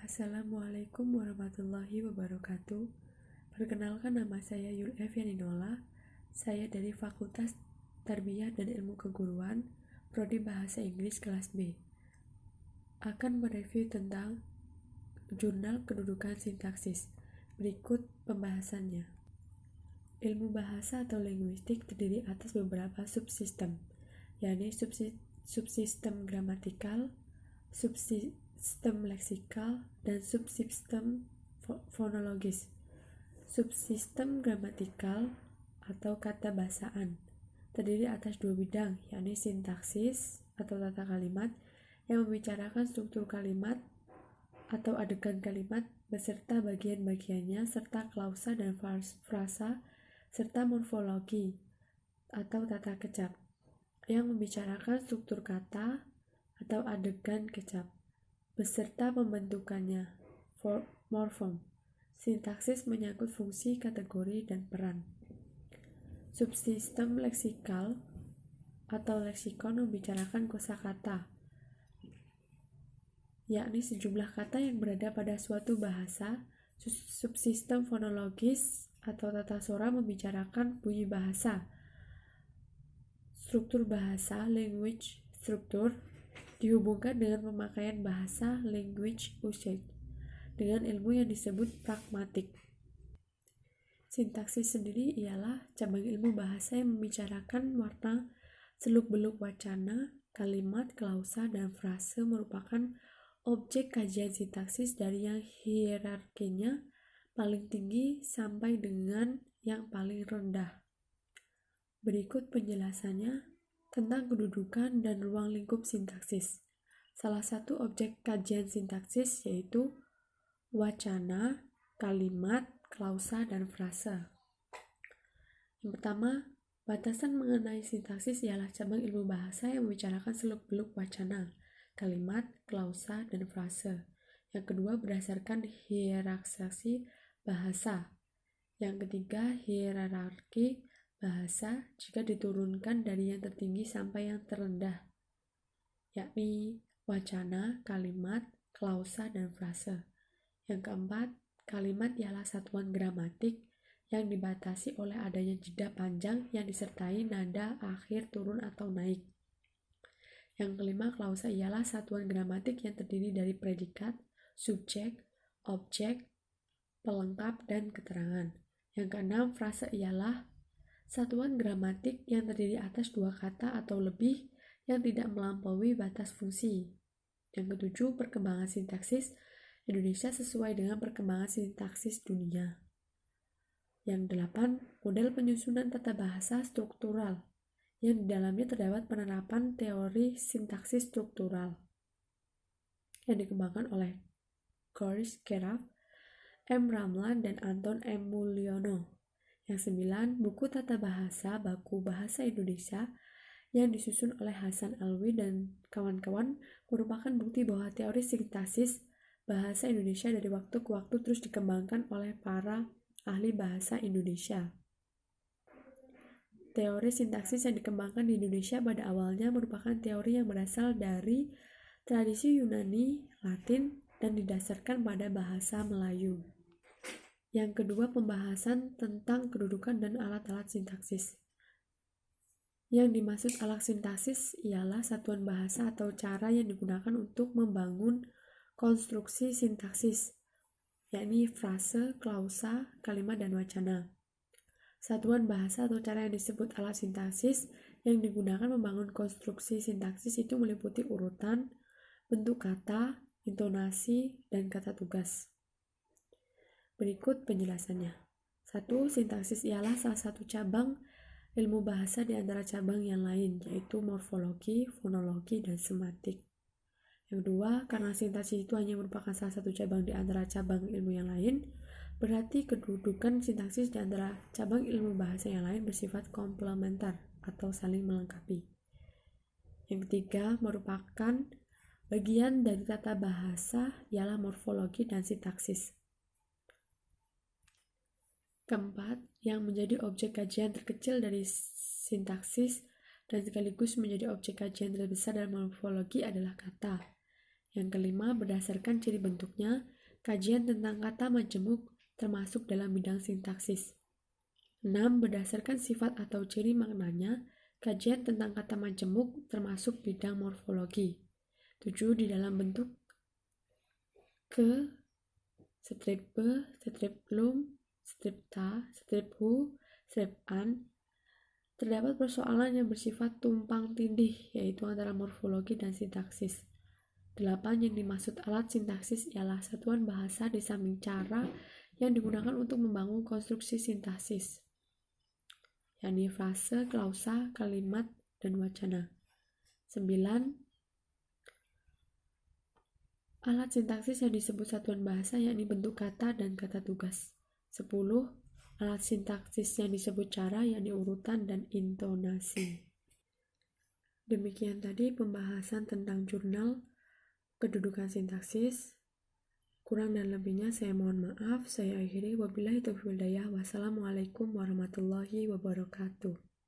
Assalamualaikum warahmatullahi wabarakatuh. Perkenalkan, nama saya Yul Evianinola. Saya dari Fakultas Tarbiyah dan Ilmu Keguruan, Prodi Bahasa Inggris kelas B. Akan mereview tentang Jurnal Kedudukan Sintaksis. Berikut pembahasannya. Ilmu bahasa atau linguistik terdiri atas beberapa subsistem, yakni subsistem gramatikal, subsistem leksikal, dan subsistem fonologis. Subsistem gramatikal atau kata bahasaan terdiri atas dua bidang, yakni sintaksis atau tata kalimat yang membicarakan struktur kalimat atau adegan kalimat beserta bagian-bagiannya, serta klausa dan frasa, serta morfologi atau tata kecap yang membicarakan struktur kata atau adegan kecap beserta pembentukannya, morfem. Sintaksis menyangkut fungsi, kategori, dan peran. Subsistem leksikal atau leksikon membicarakan kosakata, yakni sejumlah kata yang berada pada suatu bahasa. Subsistem fonologis atau tata sora membicarakan bunyi bahasa. Struktur bahasa, language struktur, dihubungkan dengan pemakaian bahasa, language usage, dengan ilmu yang disebut pragmatik. Sintaksis sendiri ialah cabang ilmu bahasa yang membicarakan warna seluk-beluk wacana, kalimat, klausa, dan frase merupakan objek kajian sintaksis dari yang hierarkinya paling tinggi sampai dengan yang paling rendah. Berikut penjelasannya tentang kedudukan dan ruang lingkup sintaksis. Salah satu objek kajian sintaksis yaitu wacana, kalimat, klausa, dan frasa. Yang pertama, batasan mengenai sintaksis ialah cabang ilmu bahasa yang membicarakan seluk-beluk wacana, kalimat, klausa, dan frase. Yang kedua, berdasarkan hierarki bahasa. Yang ketiga, hierarki bahasa jika diturunkan dari yang tertinggi sampai yang terendah, yakni wacana, kalimat, klausa, dan frase. Yang keempat, kalimat ialah satuan gramatik yang dibatasi oleh adanya jeda panjang yang disertai nada akhir turun atau naik. Yang kelima, klausa ialah satuan gramatik yang terdiri dari predikat, subjek, objek, pelengkap, dan keterangan. Yang keenam, frase ialah satuan gramatik yang terdiri atas dua kata atau lebih yang tidak melampaui batas fungsi. Yang ketujuh, perkembangan sintaksis Indonesia sesuai dengan perkembangan sintaksis dunia. Yang delapan, model penyusunan tata bahasa struktural yang di dalamnya terdapat penerapan teori sintaksis struktural yang dikembangkan oleh Goris Keraf, M. Ramlan, dan Anton M. Mulyono. Yang sembilan, buku tata bahasa Baku Bahasa Indonesia yang disusun oleh Hasan Alwi dan kawan-kawan merupakan bukti bahwa teori sintaksis bahasa Indonesia dari waktu ke waktu terus dikembangkan oleh para ahli bahasa Indonesia. Teori sintaksis yang dikembangkan di Indonesia pada awalnya merupakan teori yang berasal dari tradisi Yunani, Latin, dan didasarkan pada bahasa Melayu. Yang kedua, pembahasan tentang kedudukan dan alat-alat sintaksis. Yang dimaksud alat sintaksis ialah satuan bahasa atau cara yang digunakan untuk membangun konstruksi sintaksis, yakni frase, klausa, kalimat, dan wacana. Satuan bahasa atau cara yang disebut alat sintaksis yang digunakan membangun konstruksi sintaksis itu meliputi urutan, bentuk kata, intonasi, dan kata tugas. Berikut penjelasannya. 1. Sintaksis ialah salah satu cabang ilmu bahasa di antara cabang yang lain, yaitu morfologi, fonologi, dan semantik. Yang kedua, karena sintaksis itu hanya merupakan salah satu cabang di antara cabang ilmu yang lain, berarti kedudukan sintaksis di antara cabang ilmu bahasa yang lain bersifat komplementer atau saling melengkapi. Yang ketiga, merupakan bagian dari tata bahasa ialah morfologi dan sintaksis. Keempat, yang menjadi objek kajian terkecil dari sintaksis dan sekaligus menjadi objek kajian terbesar dalam morfologi adalah kata. Yang kelima, berdasarkan ciri bentuknya, Kajian tentang kata majemuk termasuk dalam bidang sintaksis. 6. Berdasarkan sifat atau ciri maknanya, kajian tentang kata majemuk termasuk bidang morfologi. 7. Di dalam bentuk ke, strip be, strip blum, strip ta, strip hu, strip an, terdapat persoalan yang bersifat tumpang tindih, yaitu antara morfologi dan sintaksis. 8. Yang dimaksud alat sintaksis ialah satuan bahasa di samping cara yang digunakan untuk membangun konstruksi sintaksis, yakni frase, klausa, kalimat, dan wacana. 9. Alat sintaksis yang disebut satuan bahasa yakni bentuk kata dan kata tugas. 10. Alat sintaksis yang disebut cara yakni urutan dan intonasi. Demikian tadi pembahasan tentang jurnal kedudukan sintaksis. Kurang dan lebihnya saya mohon maaf. Saya akhiri. Wabillahi taufiq wal hidayah. Wassalamualaikum warahmatullahi wabarakatuh.